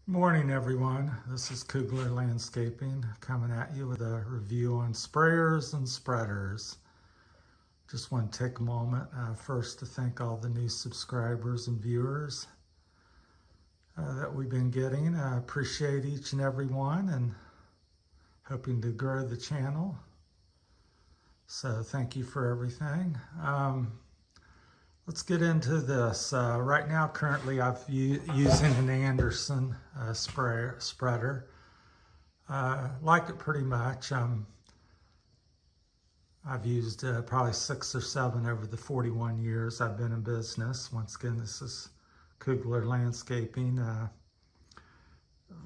Morning everyone, this is Koogler Landscaping coming at you with a review on sprayers and spreaders. Just want to take a moment first to thank all the new subscribers and viewers that we've been getting. I appreciate each and every one and hoping to grow the channel. So thank you for everything. Let's get into this. Right now, currently, I'm using an Anderson spreader. Like it pretty much. I've used probably 6 or 7 over the 41 years I've been in business. Once again, this is Koogler Landscaping.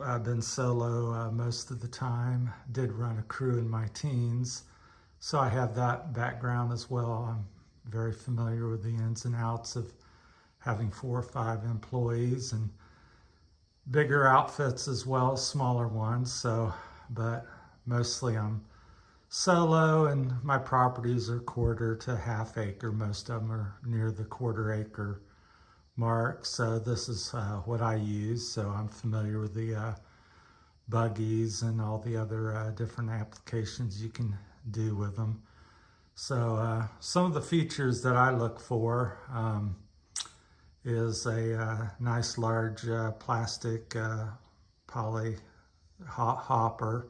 I've been solo most of the time. Did run a crew in my teens, so I have that background as well. I'm very familiar with the ins and outs of having 4 or 5 employees and bigger outfits as well as smaller ones. But mostly I'm solo, and my properties are 1/4 to 1/2 acre. Most of them are near the 1/4 acre mark. So this is what I use. So I'm familiar with the buggies and all the other different applications you can do with them. So some of the features that I look for is a nice large plastic poly hopper,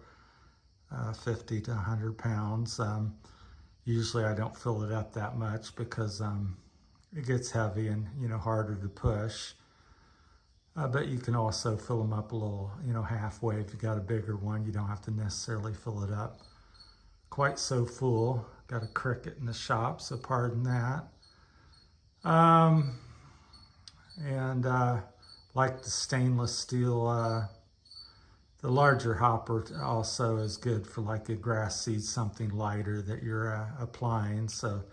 50 to 100 pounds. Usually I don't fill it up that much because it gets heavy and harder to push. But you can also fill them up a little, halfway. If you got a bigger one, you don't have to necessarily fill it up quite so full. Got a cricket in the shop, so pardon that. Like the stainless steel, the larger hopper also is good for like a grass seed, something lighter that you're applying, so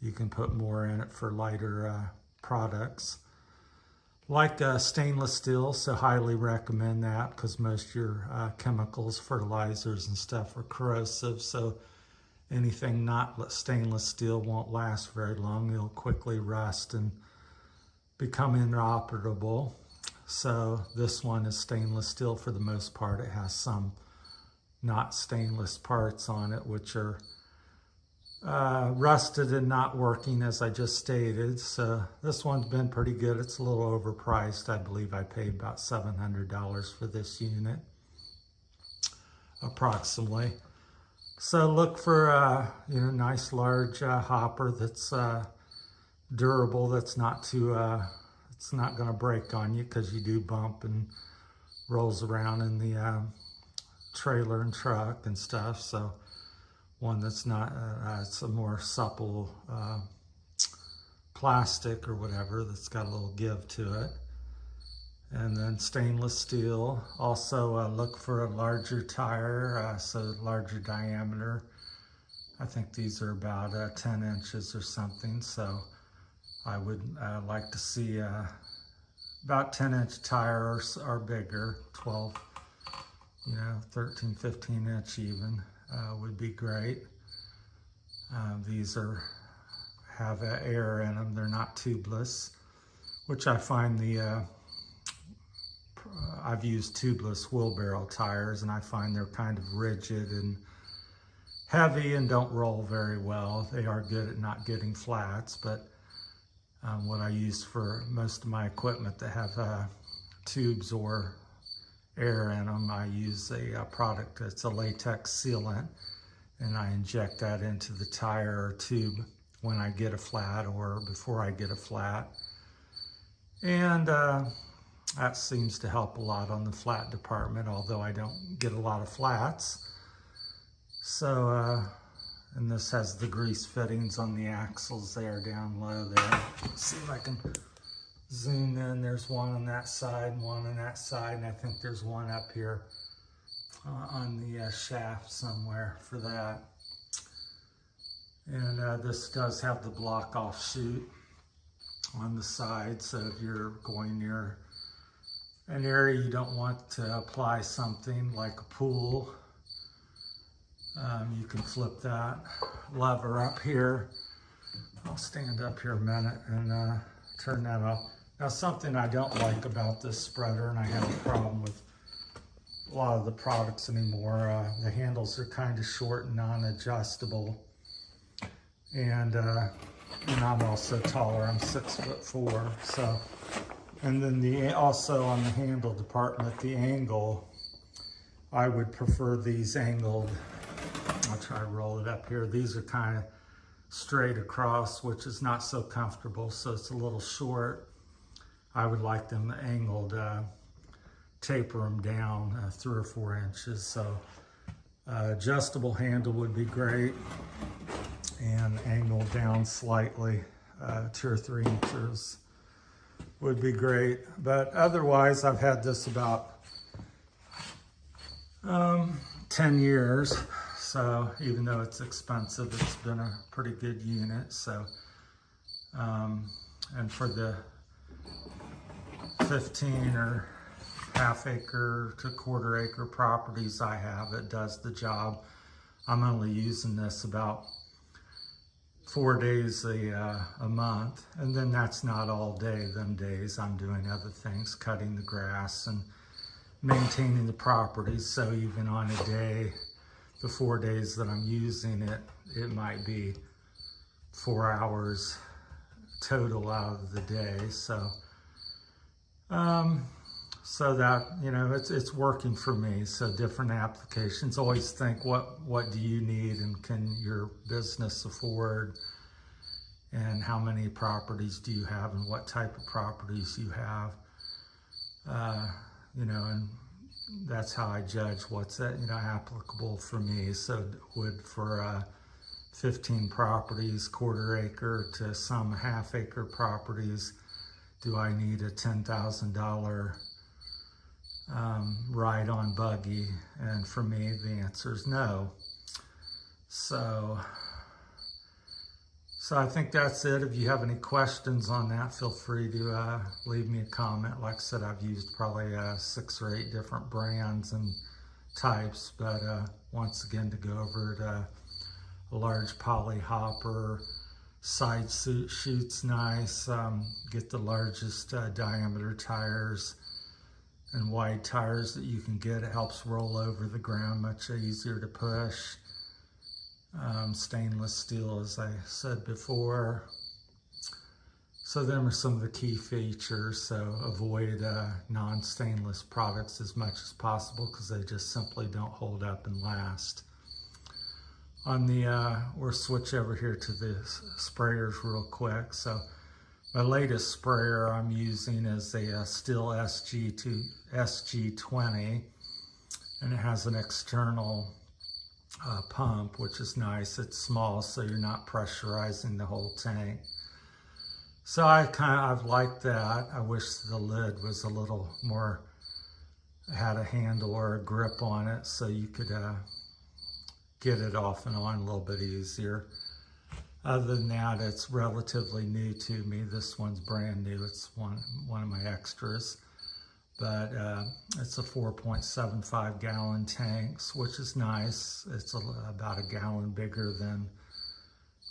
you can put more in it for lighter products. Like stainless steel, so highly recommend that because most of your chemicals, fertilizers and stuff are corrosive, so anything not stainless steel won't last very long. It'll quickly rust and become inoperable. So this one is stainless steel for the most part. It has some not stainless parts on it, which are rusted and not working, as I just stated. So this one's been pretty good. It's a little overpriced. I believe I paid about $700 for this unit, approximately. So look for a nice large hopper that's durable, that's not too, it's not going to break on you because you do bump and rolls around in the trailer and truck and stuff. So one that's not, it's a more supple plastic or whatever that's got a little give to it. And then stainless steel. Also look for a larger tire, so larger diameter. I think these are about 10 inches or something, so I would like to see about 10-inch tires or bigger. 12, 13, 15-inch even would be great. These have air in them. They're not tubeless, which I find I've used tubeless wheelbarrow tires, and I find they're kind of rigid and heavy and don't roll very well. They are good at not getting flats, but what I use for most of my equipment that have tubes or air in them, I use a product that's a latex sealant, and I inject that into the tire or tube when I get a flat or before I get a flat. And that seems to help a lot on the flat department, although I don't get a lot of flats. So, and this has the grease fittings on the axles there down low there. Let's see if I can zoom in. There's one on that side, one on that side, and I think there's one up here on the shaft somewhere for that. And this does have the block off chute on the side, so if you're going near an area you don't want to apply something like a pool, you can flip that lever up here. I'll stand up here a minute and turn that off. Now something I don't like about this spreader, and I have a problem with a lot of the products anymore, the handles are kind of short and non-adjustable. And I'm also taller, I'm 6'4", so. And then also on the handle department, the angle, I would prefer these angled. I'll try to roll it up here. These are kind of straight across, which is not so comfortable, so it's a little short. I would like them angled, taper them down 3 or 4 inches. So adjustable handle would be great, and angled down slightly, 2 or 3 inches would be great. But otherwise, I've had this about 10 years. So even though it's expensive, it's been a pretty good unit. So, and for the 15 or half acre to quarter acre properties I have, it does the job. I'm only using this about 4 days a month, and then that's not all day. Them days I'm doing other things, cutting the grass and maintaining the property. So even on a day, the 4 days that I'm using it, it might be 4 hours total out of the day. So so that, you know, it's working for me. So different applications. Always think, what do you need, and can your business afford, and how many properties do you have, and what type of properties you have, you know, and that's how I judge what's applicable for me. So would for 15 properties, quarter acre to some half acre properties, do I need a $10,000 ride-on buggy? And for me, the answer is no. So I think that's it. If you have any questions on that, feel free to leave me a comment. Like I said, I've used probably 6 or 8 different brands and types, but once again, to go over it, a large poly hopper, side chutes nice, get the largest diameter tires and wide tires that you can get. It helps roll over the ground, much easier to push. Stainless steel, as I said before. So them are some of the key features. So avoid non-stainless products as much as possible, because they just simply don't hold up and last. On the, we'll switch over here to the sprayers real quick. So my latest sprayer I'm using is a Stihl SG20, and it has an external pump, which is nice. It's small, so you're not pressurizing the whole tank. So I've liked that. I wish the lid was a little more, had a handle or a grip on it, so you could get it off and on a little bit easier. Other than that, it's relatively new to me. This one's brand new. It's one of my extras. But it's a 4.75 gallon tanks, which is nice. It's about a gallon bigger than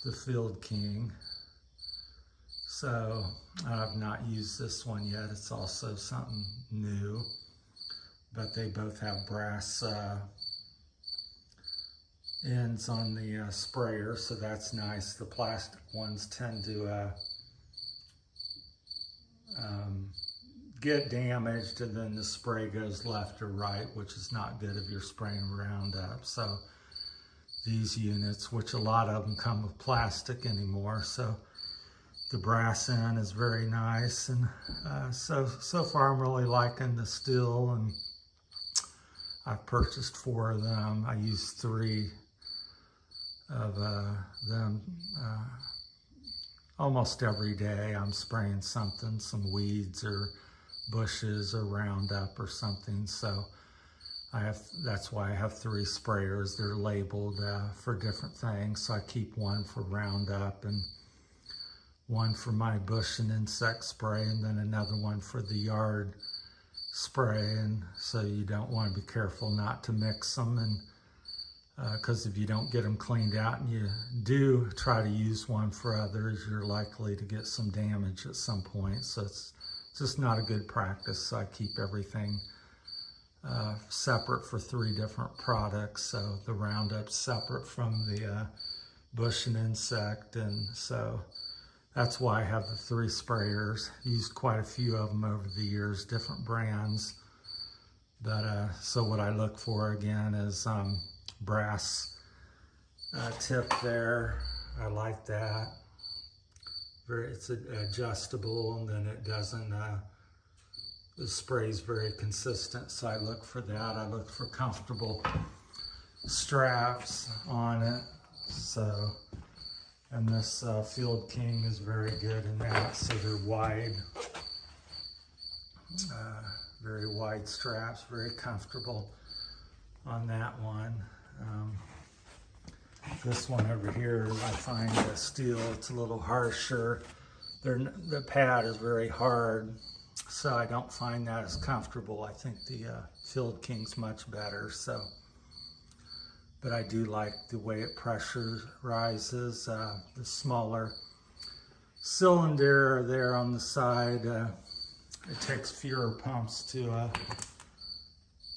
the Field King. So I've not used this one yet. It's also something new, but they both have brass ends on the sprayer, so that's nice. The plastic ones tend to get damaged, and then the spray goes left or right, which is not good if you're spraying Roundup. So these units, which a lot of them come with plastic anymore, so the brass end is very nice. And so far I'm really liking the Stihl, and I've purchased 4 of them. I use 3 of them almost every day. I'm spraying something, some weeds or bushes or Roundup or something. So that's why I have 3 sprayers. They're labeled for different things. So I keep one for Roundup, and one for my bush and insect spray, and then another one for the yard spray. And so you don't want to be careful not to mix them, and because if you don't get them cleaned out and you do try to use one for others, you're likely to get some damage at some point. So it's just not a good practice. So I keep everything separate for 3 different products. So the Roundup's separate from the bush and insect, and so that's why I have the 3 sprayers. Used quite a few of them over the years, different brands. But so what I look for again is brass tip there. I like that. It's adjustable, and then it doesn't, the spray's very consistent, so I look for that. I look for comfortable straps on it. So, and this Field King is very good in that. So they're wide, very wide straps, very comfortable on that one. This one over here, I find the steel, it's a little harsher. The pad is very hard, so I don't find that as comfortable. I think the Field King's much better. So, but I do like the way it pressurizes. The smaller cylinder there on the side, it takes fewer pumps to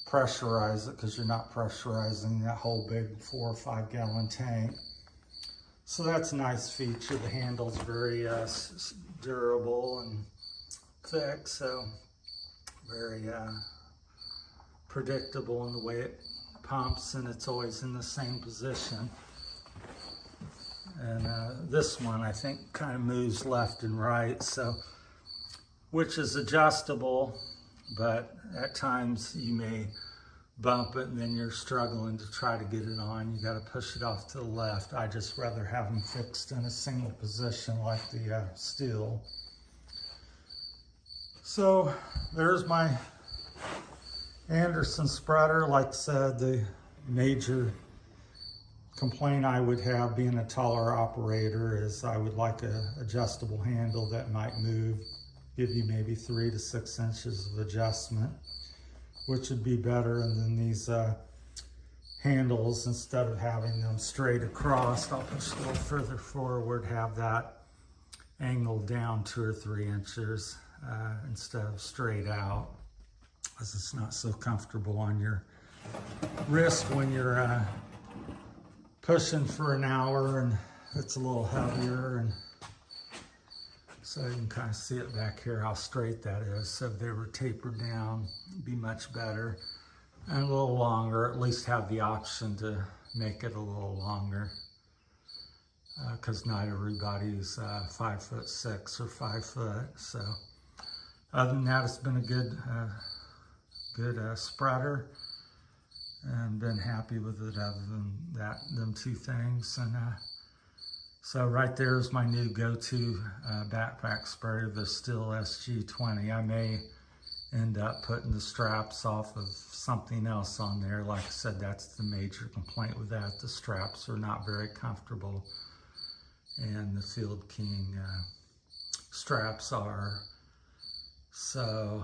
pressurize it, because you're not pressurizing that whole big 4 or 5 gallon tank. So that's a nice feature. The handle's very durable and thick, so very predictable in the way it pumps, and it's always in the same position. And this one I think kind of moves left and right, so which is adjustable, but at times you may bump it and then you're struggling to try to get it on. You got to push it off to the left. I just rather have them fixed in a single position like the steel. So there's my Anderson spreader. Like I said, the major complaint I would have being a taller operator is I would like a adjustable handle that might move, give you maybe 3 to 6 inches of adjustment, which would be better. And then these handles, instead of having them straight across, I'll push a little further forward, have that angled down 2 or 3 inches instead of straight out, because it's not so comfortable on your wrist when you're pushing for an hour and it's a little heavier. And so you can kind of see it back here, how straight that is. So if they were tapered down, it'd be much better. And a little longer, at least have the option to make it a little longer. Because not everybody's 5'6" or 5 foot. So other than that, it's been a good spreader, and been happy with it other than that, them 2 things. And so right there is my new go-to backpack sprayer, the Stihl SG20. I may end up putting the straps off of something else on there. Like I said, that's the major complaint with that. The straps are not very comfortable, and the Field King straps are. So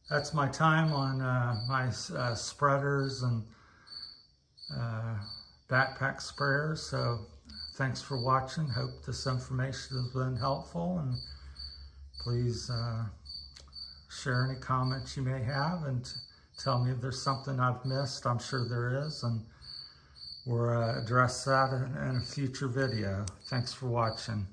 that's my time on my spreaders and backpack sprayers. So thanks for watching. Hope this information has been helpful, and please share any comments you may have and tell me if there's something I've missed. I'm sure there is, and we'll address that in a future video. Thanks for watching.